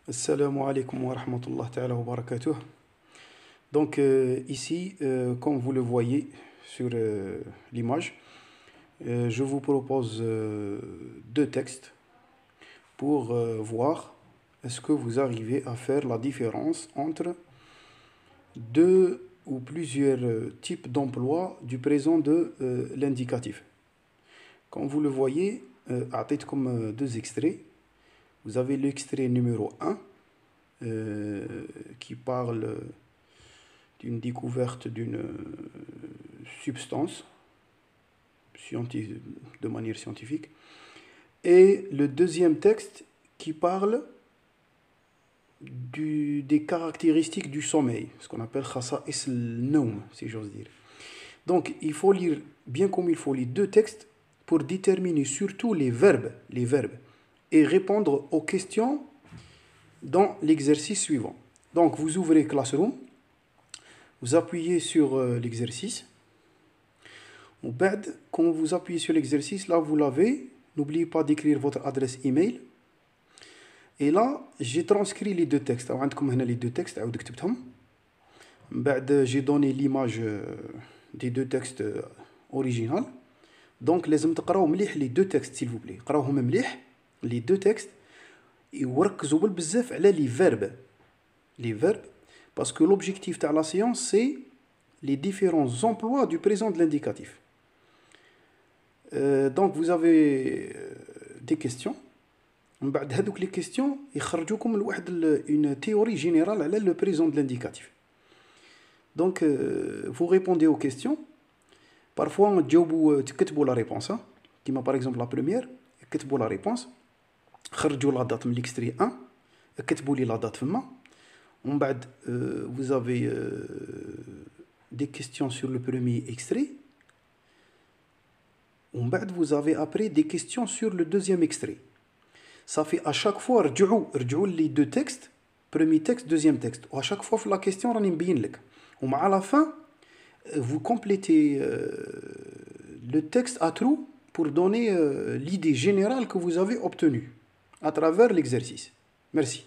Assalamu alaikum wa rahmatullah ta'ala wa barakatuh. Donc ici, comme vous le voyez sur l'image, je vous propose deux textes pour voir est-ce que vous arrivez à faire la différence entre deux ou plusieurs types d'emploi du présent de l'indicatif. Comme vous le voyez, comme deux extraits. Vous avez l'extrait numéro 1 qui parle d'une découverte d'une substance de manière scientifique. Et le deuxième texte qui parle des caractéristiques du sommeil, ce qu'on appelle khasa'is al-nawm, si j'ose dire. Donc il faut lire bien comme il faut les deux textes pour déterminer surtout les verbes, et répondre aux questions dans l'exercice suivant. Donc vous ouvrez Classroom, vous appuyez sur l'exercice. Quand vous appuyez sur l'exercice, là vous l'avez. N'oubliez pas d'écrire votre adresse email. Et là, j'ai transcrit les deux textes. Les deux textes, j'ai donné l'image des deux textes originaux. Donc, لازم تقراو مليح les deux textes, s'il vous plaît. قراوهم مليح les deux textes. Et وركزوا بزاف على les verbes. Les verbes, parce que l'objectif de la séance, c'est les différents emplois du présent de l'indicatif. Donc, vous avez des questions. بعد هذوك les questions يخرجوكم لواحد une théorie générale على le présent de l'indicatif. Donc, vous répondez aux questions. Parfois, تكتبوا la réponse. Comme par exemple la première, كتبوا la réponse. خرجوا la date من l'extrait 1. كتبوا لي la date فما. ومن بعد, vous avez des questions sur le premier extrait. ومن بعد, vous avez après des questions sur le deuxième extrait. Ça fait à chaque fois رجعوا les deux textes, premier texte, deuxième texte. À chaque fois la question راني مبين لك. ومع la fin, vous complétez le texte à trous pour donner l'idée générale que vous avez obtenue à travers l'exercice. Merci.